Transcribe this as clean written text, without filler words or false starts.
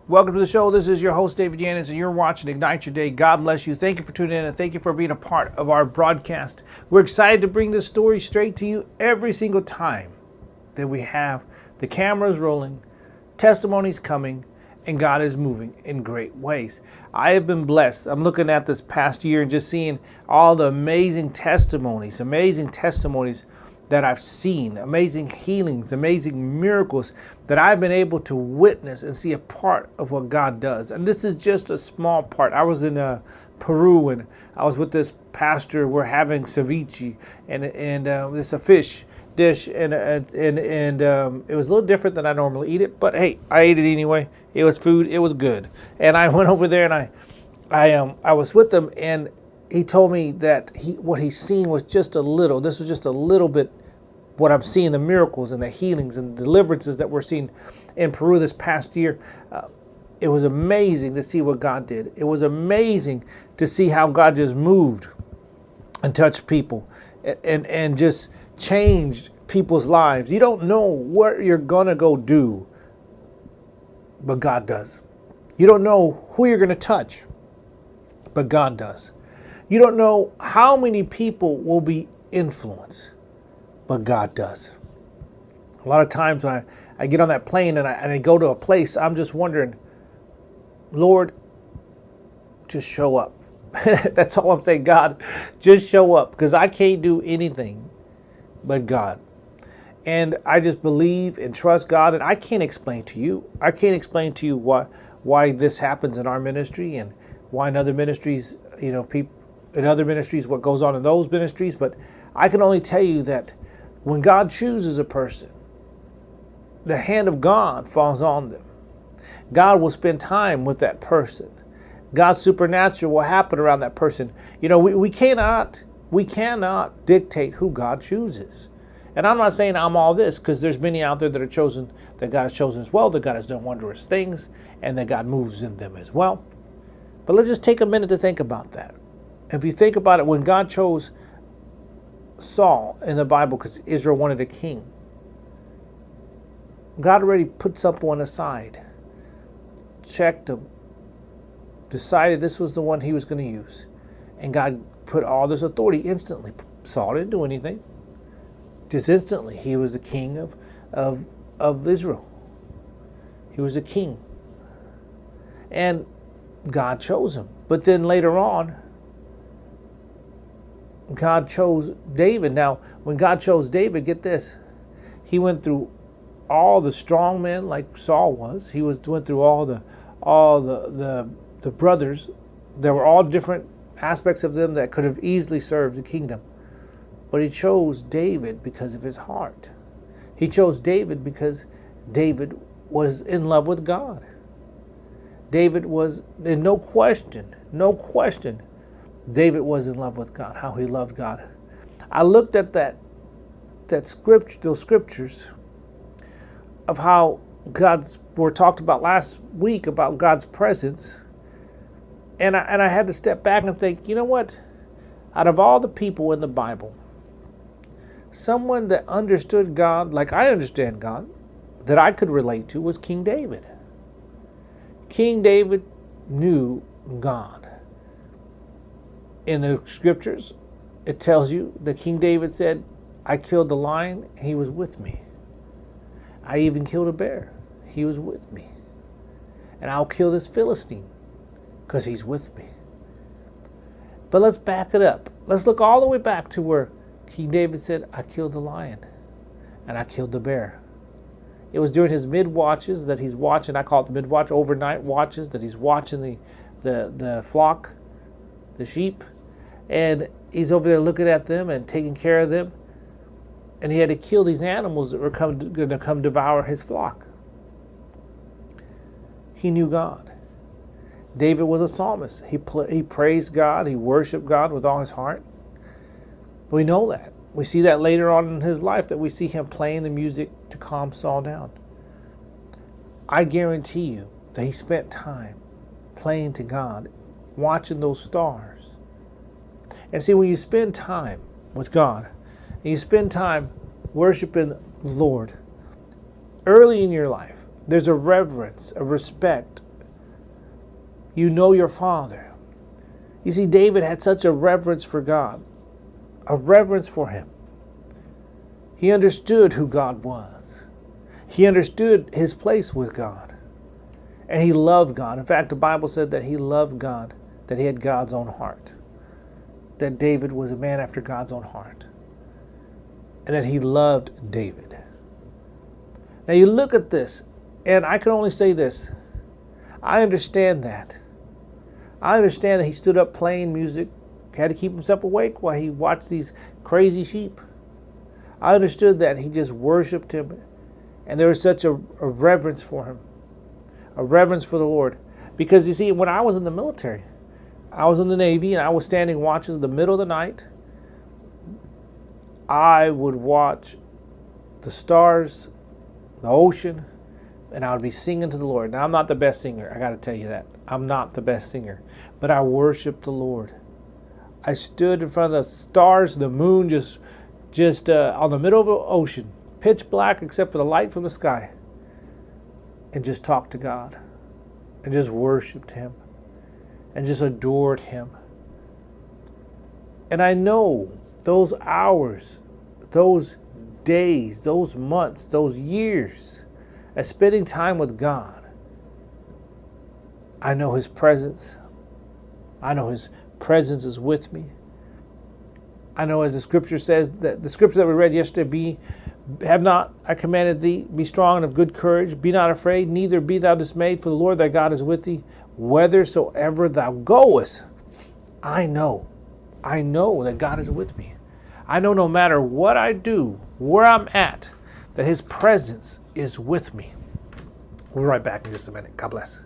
Welcome to the show. This is your host, David Yannis, and you're watching Ignite Your Day. God bless you. Thank you for tuning in, and thank you for being a part of our broadcast. We're excited to bring this story straight to you every single time that we have the cameras rolling, testimonies coming, and God is moving in great ways. I have been blessed. I'm looking at this past year and just seeing all the amazing testimonies that I've seen, amazing healings, amazing miracles that I've been able to witness and see a part of what God does. And this is just a small part. I was in Peru and I was with this pastor. We're having ceviche and it's a fish dish and it was a little different than I normally eat it. But hey, I ate it anyway. It was food. It was good. And I went over there and I was with him, and he told me that what he's seen was just a little. This was just a little bit what I'm seeing, the miracles and the healings and deliverances that we're seeing in Peru this past year. It was amazing to see what God did. It was amazing to see how God just moved and touched people and just changed people's lives. You don't know what you're going to go do, but God does. You don't know who you're going to touch, but God does. You don't know how many people will be influenced, but God does. A lot of times when I get on that plane and I go to a place, I'm just wondering, Lord, just show up. That's all I'm saying. God, just show up, because I can't do anything but God. And I just believe and trust God, and I can't explain to you. I can't explain to you why this happens in our ministry and why in other ministries, people in other ministries, what goes on in those ministries. But I can only tell you that when God chooses a person, the hand of God falls on them. God will spend time with that person. God's supernatural will happen around that person. We cannot dictate who God chooses. And I'm not saying I'm all this, because there's many out there that are chosen, that God has chosen as well, that God has done wondrous things, and that God moves in them as well. But let's just take a minute to think about that. If you think about it, when God chose Saul in the Bible because Israel wanted a king, God already put someone aside, checked him, decided this was the one he was going to use. And God put all this authority instantly. Saul didn't do anything. Just instantly, he was the king of Israel. He was a king. And God chose him. But then later on, God chose David. Now, when God chose David, get this, he went through all the strong men like Saul was. He went through all the brothers. There were all different aspects of them that could have easily served the kingdom. But he chose David because of his heart. He chose David because David was in love with God. David was, in no question, David was in love with God, how he loved God. I looked at those scriptures of how were talked about last week about God's presence. And I had to step back and think, you know what? Out of all the people in the Bible, someone that understood God like I understand God, that I could relate to, was King David. King David knew God. In the scriptures, it tells you that King David said, I killed the lion, he was with me. I even killed a bear, he was with me. And I'll kill this Philistine because he's with me. But let's back it up. Let's look all the way back to where King David said, I killed the lion and I killed the bear. It was during his mid-watches that he's watching. I call it the mid-watch, overnight watches, that he's watching the flock, the sheep. And he's over there looking at them and taking care of them. And he had to kill these animals that were going to come devour his flock. He knew God. David was a psalmist. He praised God. He worshiped God with all his heart. We know that. We see that later on in his life, that we see him playing the music to calm Saul down. I guarantee you that he spent time playing to God, watching those stars. And see, when you spend time with God, and you spend time worshiping the Lord, early in your life, there's a reverence, a respect, You know your Father. You see, David had such a reverence for God, a reverence for him. He understood who God was. He understood his place with God. And he loved God. In fact, the Bible said that he loved God, that he had God's own heart. That David was a man after God's own heart. And that he loved David. Now you look at this, and I can only say this. I understand that. I understand that he stood up playing music, had to keep himself awake while he watched these crazy sheep. I understood that he just worshiped him, and there was such a reverence for him, a reverence for the Lord. Because you see, when I was in the military, I was in the Navy, and I was standing watches in the middle of the night. I would watch the stars, the ocean, and I would be singing to the Lord. Now, I'm not the best singer. I got to tell you that. I'm not the best singer. But I worshiped the Lord. I stood in front of the stars, the moon, just on the middle of the ocean, pitch black except for the light from the sky, and just talked to God, and just worshiped him, and just adored him. And I know those hours, those days, those months, those years, as spending time with God, I know his presence. I know his presence is with me. I know, as the scripture says, that the scripture that we read yesterday, I commanded thee, be strong and of good courage, be not afraid, neither be thou dismayed, for the Lord thy God is with thee, whithersoever thou goest. I know that God is with me. I know no matter what I do, where I'm at, that his presence is with me. We'll be right back in just a minute. God bless.